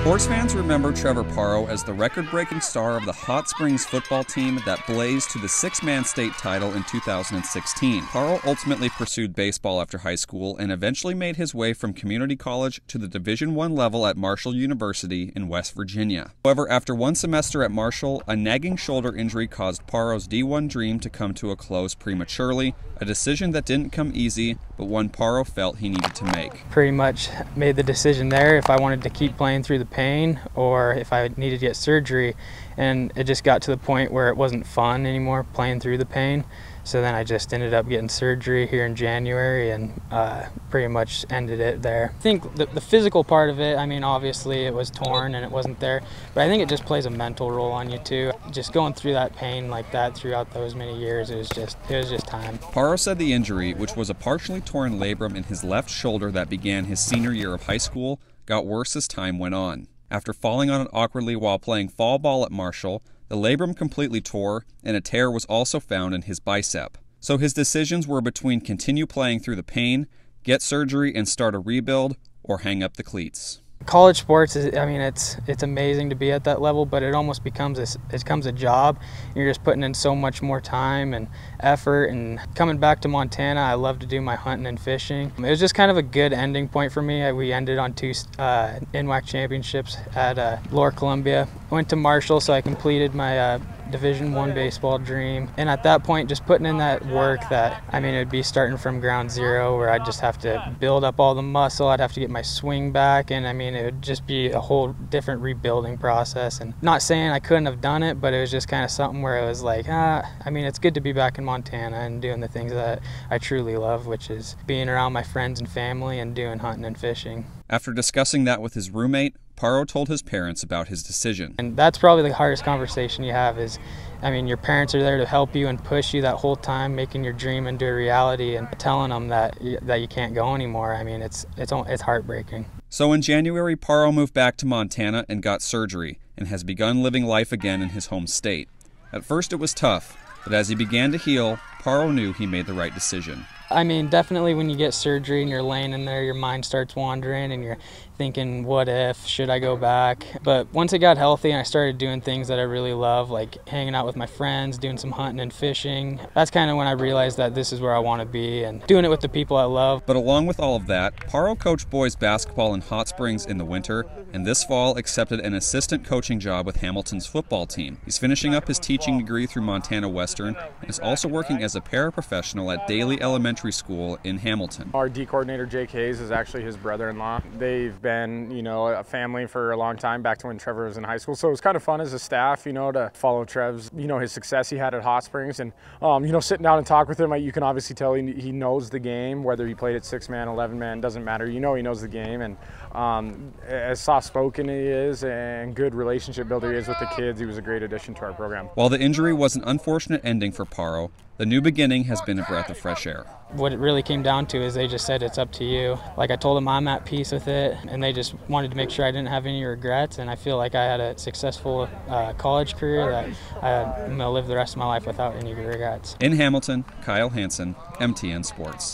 Sports fans remember Trevor Paro as the record-breaking star of the Hot Springs football team that blazed to the six-man state title in 2016. Paro ultimately pursued baseball after high school and eventually made his way from community college to the Division I level at Marshall University in West Virginia. However, after one semester at Marshall, a nagging shoulder injury caused Paro's D1 dream to come to a close prematurely, a decision that didn't come easy, but one Paro felt he needed to make. Pretty much made the decision there if I wanted to keep playing through the pain or if I needed to get surgery, and it just got to the point where it wasn't fun anymore playing through the pain. So then I just ended up getting surgery here in January and pretty much ended it there. I think the physical part of it, I mean, obviously it was torn and it wasn't there, but I think it just plays a mental role on you too. Just going through that pain like that throughout those many years, it was just time. Paro said the injury, which was a partially torn labrum in his left shoulder that began his senior year of high school, got worse as time went on. After falling on it awkwardly while playing fall ball at Marshall, the labrum completely tore, and a tear was also found in his bicep. So his decisions were between continue playing through the pain, get surgery and start a rebuild, or hang up the cleats. College sports is, I mean, it's amazing to be at that level, but it almost becomes a job. You're just putting in so much more time and effort. And coming back to Montana, I love to do my hunting and fishing. It was just kind of a good ending point for me. We ended on two NWAC championships at Lower Columbia. I went to Marshall, so I completed my Division I baseball dream, and at that point just putting in that work that, I mean, it would be starting from ground zero where I'd just have to build up all the muscle, I'd have to get my swing back, and I mean, it would just be a whole different rebuilding process. And not saying I couldn't have done it, but it was just kind of something where it was like, I mean, it's good to be back in Montana and doing the things that I truly love, which is being around my friends and family and doing hunting and fishing. After discussing that with his roommate, Paro told his parents about his decision. And that's probably the hardest conversation you have is, I mean, your parents are there to help you and push you that whole time, making your dream into a reality and telling them that you can't go anymore. I mean, it's heartbreaking. So in January, Paro moved back to Montana and got surgery and has begun living life again in his home state. At first it was tough, but as he began to heal, Paro knew he made the right decision. I mean, definitely when you get surgery and you're laying in there, your mind starts wandering and you're thinking, what if, should I go back? But once I got healthy and I started doing things that I really love, like hanging out with my friends, doing some hunting and fishing, that's kind of when I realized that this is where I want to be and doing it with the people I love. But along with all of that, Paro coached boys basketball in Hot Springs in the winter, and this fall accepted an assistant coaching job with Hamilton's football team. He's finishing up his teaching degree through Montana Western and is also working as a paraprofessional at Daly Elementary School in Hamilton. Our D coordinator, Jake Hayes, is actually his brother-in-law. They've been, a family for a long time, back to when Trevor was in high school. So it was kind of fun as a staff, to follow Trev's, his success he had at Hot Springs. And, sitting down and talk with him, you can obviously tell he knows the game, whether he played at 6-man, 11-man, doesn't matter. He knows the game. And as soft-spoken he is and good relationship builder he is with the kids, he was a great addition to our program. While the injury was an unfortunate ending for Paro, the new beginning has been a breath of fresh air. What it really came down to is they just said it's up to you. Like I told them I'm at peace with it, and they just wanted to make sure I didn't have any regrets, and I feel like I had a successful college career that I'm going to live the rest of my life without any regrets. In Hamilton, Kyle Hansen, MTN Sports.